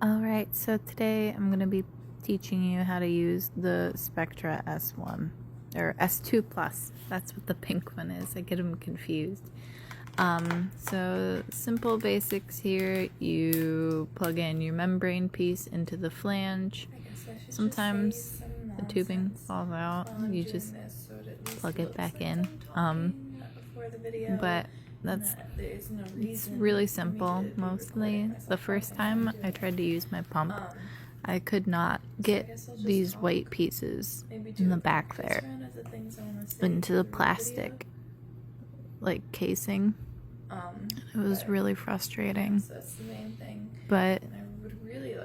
Alright, so today I'm going to be teaching you how to use the Spectra S1 or S2 Plus. That's what the pink one is. I get them confused. So simple basics here. You plug in your membrane piece into the flange. Sometimes the tubing falls out. You just plug it back in. But it's really simple mostly. The first time I tried to use my pump, I could not get these white pieces in the back there into the plastic like casing. It was really frustrating, but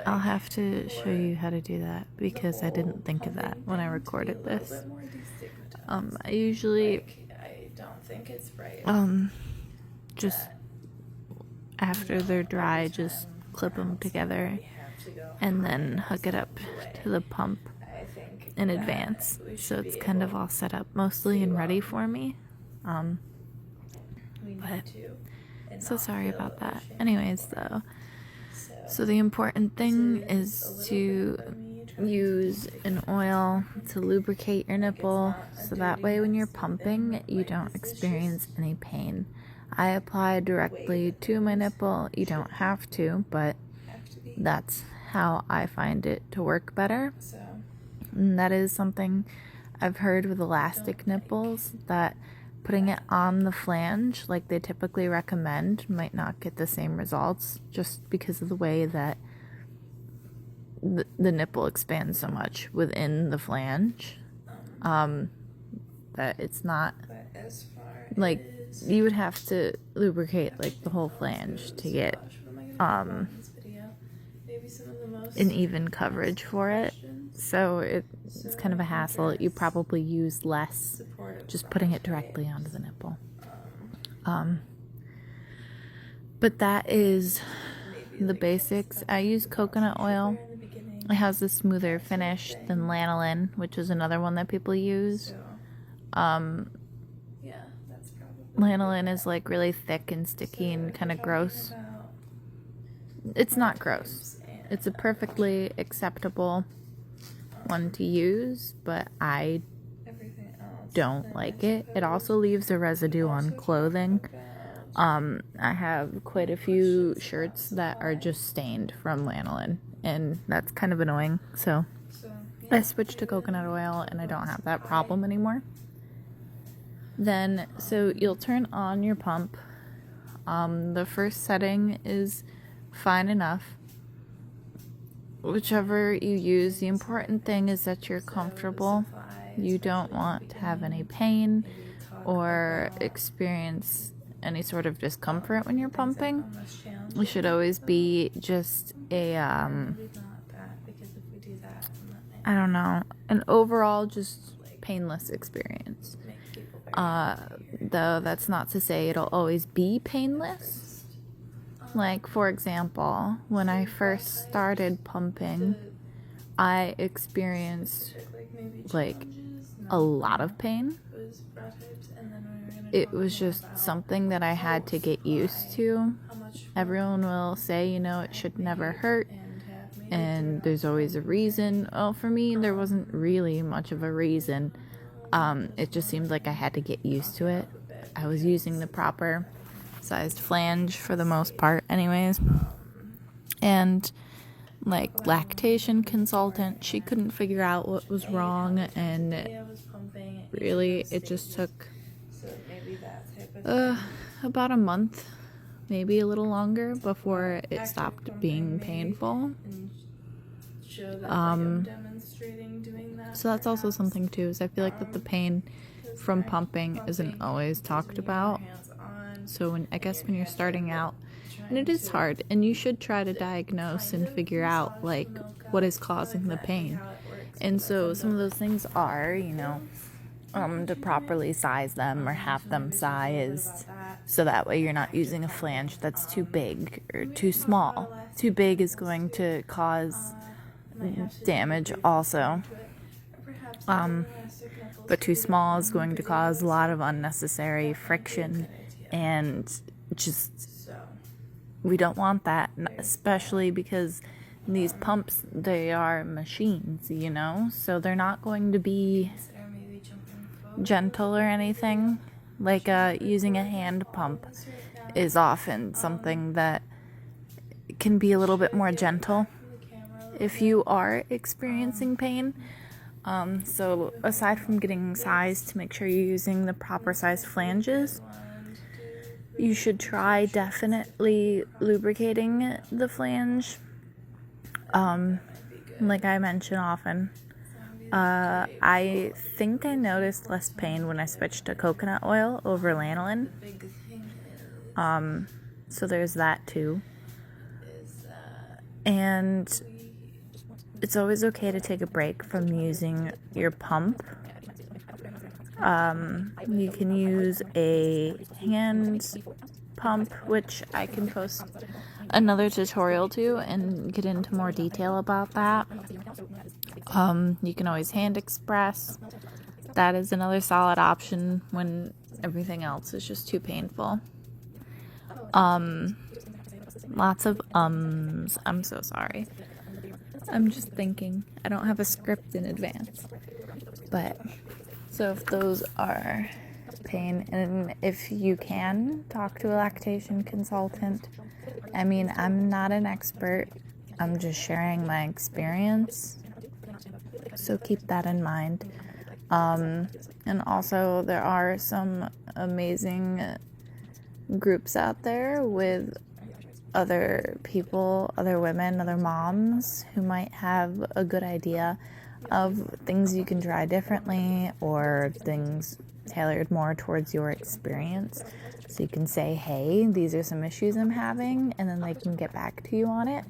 I'll have to show you how to do that because I didn't think of that when I recorded this. I usually just after they're dry, just clip them together and then hook it up to the pump in advance, so it's kind of all set up mostly and ready for me. But so sorry about that. Anyways, though, so the important thing is to use an oil to lubricate your nipple, so that way when you're pumping you don't experience any pain. I apply directly to my nipple. You don't have to, but that's how I find it to work better. And that is something I've heard with elastic nipples, that putting it on the flange like they typically recommend might not get the same results, just because of the way that the nipple expands so much within the flange, that it's not like you would have to lubricate like the whole flange to get an even coverage for it. So it's kind of a hassle. You probably use less just putting it directly onto the nipple. But that is the basics. I use coconut oil. It has a smoother finish than lanolin, which is another one that people use. Lanolin is like really thick and sticky and kind of gross. It's not gross. It's a perfectly acceptable one to use, but I don't like it. It also leaves a residue on clothing. I have quite a few shirts that are just stained from lanolin, and that's kind of annoying. So I switched to coconut oil and I don't have that problem anymore. Then, so you'll turn on your pump. The first setting is fine enough. Whichever you use, the important thing is that you're comfortable. You don't want to have any pain or experience any sort of discomfort when you're pumping. It should always be just an overall just painless experience. Though that's not to say it'll always be painless. Like, for example, when I first started pumping, I experienced like a lot of pain. It was just something that I had to get used to. Everyone will say, it should never hurt, and there's always a reason. Well, for me, there wasn't really much of a reason. It just seemed like I had to get used to it. I was using the proper sized flange for the most part anyways. And like lactation consultant, she couldn't figure out what was wrong, and really it just took about a month, maybe a little longer, before it stopped being painful. So that's also something too, is I feel like that the pain from pumping isn't always talked about. So when you're starting out, and it is hard, and you should try to diagnose and figure out like what is causing the pain. And so some of those things are, to properly size them or have them sized, so that way you're not using a flange that's too big or too small. Too big is going to cause damage also. But too small is going to cause a lot of unnecessary friction, and just we don't want that, especially because these pumps, they are machines, you know, so they're not going to be gentle or anything. Like using a hand pump is often something that can be a little bit more gentle if you are experiencing pain. So aside from getting size to make sure you're using the proper size flanges, you should try definitely lubricating the flange. Like I mention often, I think I noticed less pain when I switched to coconut oil over lanolin. So there's that too. And it's always okay to take a break from using your pump. You can use a hand pump, which I can post another tutorial to and get into more detail about that. You can always hand express. That is another solid option when everything else is just too painful. Lots of ums. I'm so sorry. I'm just thinking. I don't have a script in advance. But, so if those are pain, and if you can, talk to a lactation consultant. I mean, I'm not an expert. I'm just sharing my experience. So keep that in mind. And also, there are some amazing groups out there with other people, other women, other moms who might have a good idea of things you can try differently or things tailored more towards your experience. So you can say, hey, these are some issues I'm having, and then they can get back to you on it.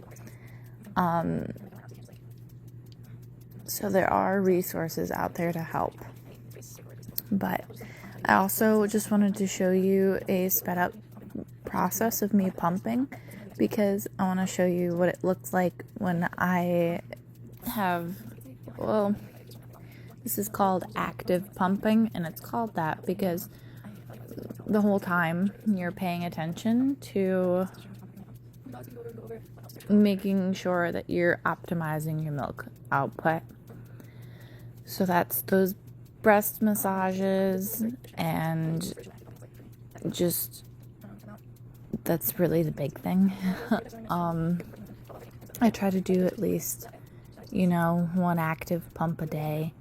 So there are resources out there to help. But I also just wanted to show you a sped up process of me pumping, because I want to show you what it looks like when I have, well, this is called active pumping, and it's called that because the whole time you're paying attention to making sure that you're optimizing your milk output. So that's those breast massages, and just that's really the big thing. I try to do at least, one active pump a day.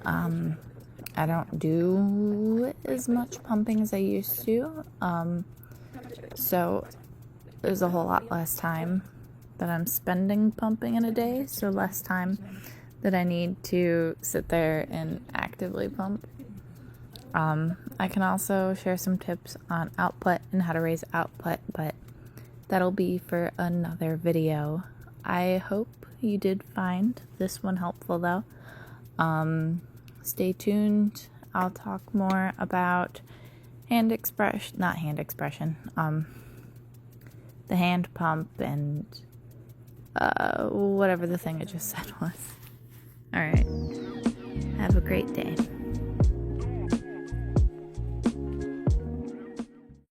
I don't do as much pumping as I used to. So there's a whole lot less time that I'm spending pumping in a day, so less time that I need to sit there and actively pump. I can also share some tips on output and how to raise output, but that'll be for another video. I hope you did find this one helpful though. Stay tuned. I'll talk more about the hand pump and whatever the thing I just said was. Alright, have a great day.